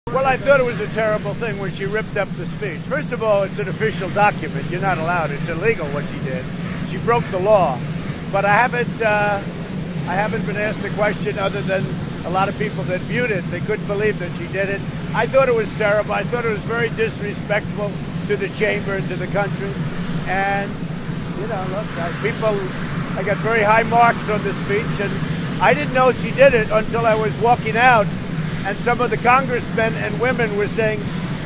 Well, I thought it was a terrible thing when she ripped up the speech. First of all, it's an official document. You're not allowed. It's illegal what she did. She broke the law. But I haven't been asked the question other than a lot of people that viewed it. They couldn't believe that she did it. I thought it was terrible. I thought it was very disrespectful to the chamber and to the country. And, you know, look, I got very high marks on the speech, and I didn't know she did it until I was walking out, and some of the congressmen and women were saying,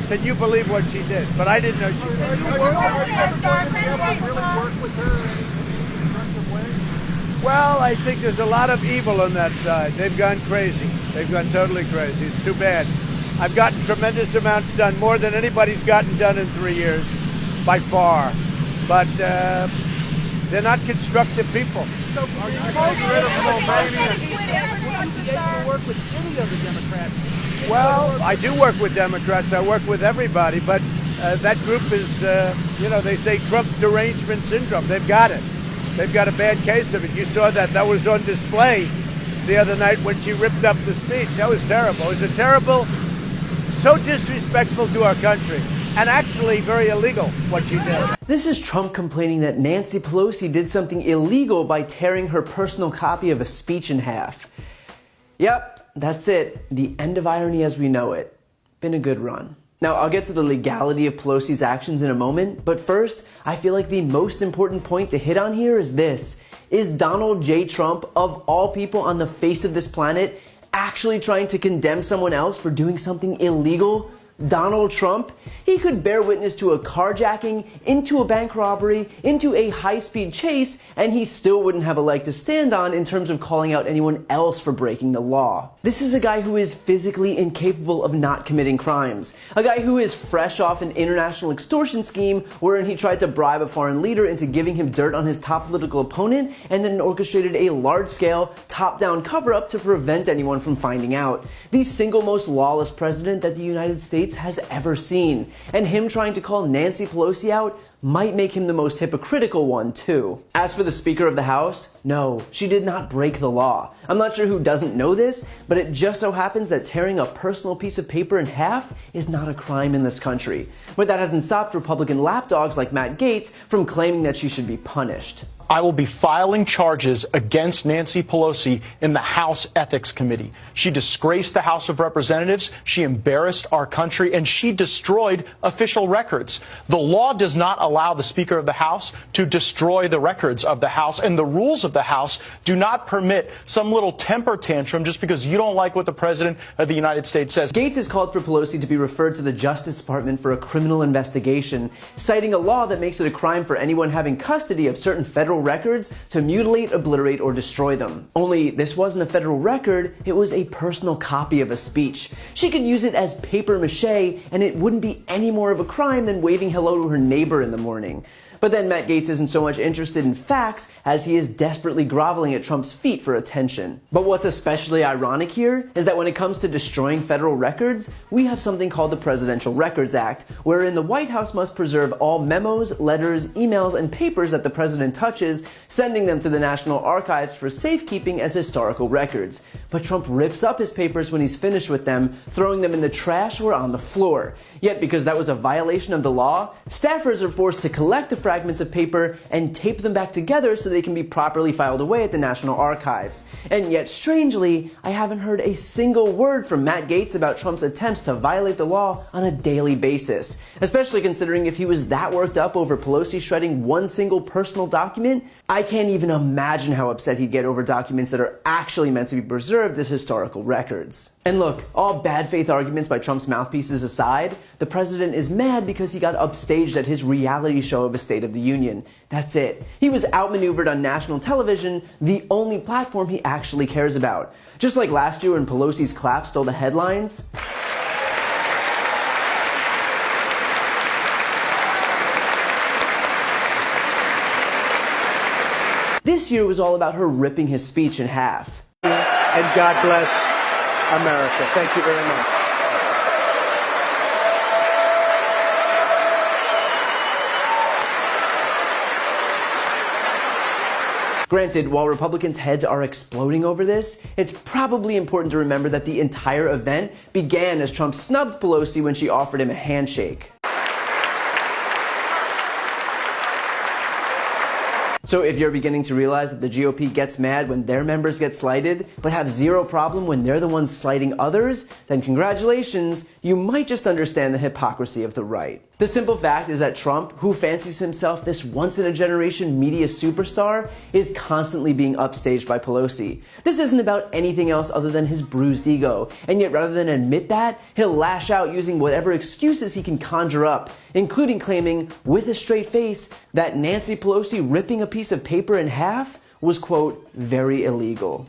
"Can you believe what she did?" But I didn't know she did. Are you really work with her in terms of ways? Well, I think there's a lot of evil on that side. They've gone crazy. They've gone totally crazy. It's too bad. I've gotten tremendous amounts done, more than anybody's gotten done in 3 years, by far. But they're not constructive people. So, are you critical of Romania? Would you be able to work with any of the Democrats? Well, I do work with Democrats. I work with everybody. But that group is, you know, they say Trump derangement syndrome. They've got it. They've got a bad case of it. You saw that. That was on display the other night when she ripped up the speech. That was terrible. It was a terrible, so disrespectful to our country. And actually very illegal what she did. This is Trump complaining that Nancy Pelosi did something illegal by tearing her personal copy of a speech in half. Yep, that's it. The end of irony as we know it. Been a good run. Now, I'll get to the legality of Pelosi's actions in a moment, but first, I feel like the most important point to hit on here is this. Is Donald J. Trump, of all people on the face of this planet, actually trying to condemn someone else for doing something illegal? Donald Trump? He could bear witness to a carjacking, into a bank robbery, into a high-speed chase, and he still wouldn't have a leg to stand on in terms of calling out anyone else for breaking the law. This is a guy who is physically incapable of not committing crimes. A guy who is fresh off an international extortion scheme wherein he tried to bribe a foreign leader into giving him dirt on his top political opponent and then orchestrated a large-scale, top-down cover-up to prevent anyone from finding out. The single most lawless president that the United States has ever seen. And him trying to call Nancy Pelosi out might make him the most hypocritical one, too. As for the Speaker of the House, no, she did not break the law. I'm not sure who doesn't know this, but it just so happens that tearing a personal piece of paper in half is not a crime in this country. But that hasn't stopped Republican lapdogs like Matt Gaetz from claiming that she should be punished. I will be filing charges against Nancy Pelosi in the House Ethics Committee. She disgraced the House of Representatives, she embarrassed our country, and she destroyed official records. The law does not allow the Speaker of the House to destroy the records of the House, and the rules of the House do not permit some little temper tantrum just because you don't like what the President of the United States says. Gaetz has called for Pelosi to be referred to the Justice Department for a criminal investigation, citing a law that makes it a crime for anyone having custody of certain federal records to mutilate, obliterate, or destroy them. Only this wasn't a federal record, it was a personal copy of a speech. She could use it as paper mache, and it wouldn't be any more of a crime than waving hello to her neighbor in the morning. But then Matt Gaetz isn't so much interested in facts as he is desperately groveling at Trump's feet for attention. But what's especially ironic here is that when it comes to destroying federal records, we have something called the Presidential Records Act, wherein the White House must preserve all memos, letters, emails, and papers that the president touches, sending them to the National Archives for safekeeping as historical records. But Trump rips up his papers when he's finished with them, throwing them in the trash or on the floor. Yet because that was a violation of the law, staffers are forced to collect the fragments of paper and tape them back together so they can be properly filed away at the National Archives. And yet, strangely, I haven't heard a single word from Matt Gaetz about Trump's attempts to violate the law on a daily basis. Especially considering if he was that worked up over Pelosi shredding one single personal document, I can't even imagine how upset he'd get over documents that are actually meant to be preserved as historical records. And look, all bad faith arguments by Trump's mouthpieces aside, the president is mad because he got upstaged at his reality show of a State of the Union. That's it. He was outmaneuvered on national television, the only platform he actually cares about. Just like last year when Pelosi's clap stole the headlines. This year was all about her ripping his speech in half. And God bless America. Thank you very much. Granted, while Republicans' heads are exploding over this, it's probably important to remember that the entire event began as Trump snubbed Pelosi when she offered him a handshake. So if you're beginning to realize that the GOP gets mad when their members get slighted, but have zero problem when they're the ones slighting others, then congratulations, you might just understand the hypocrisy of the right. The simple fact is that Trump, who fancies himself this once-in-a-generation media superstar, is constantly being upstaged by Pelosi. This isn't about anything else other than his bruised ego, and yet rather than admit that, he'll lash out using whatever excuses he can conjure up, including claiming, with a straight face, that Nancy Pelosi ripping a piece of paper in half was, quote, very illegal.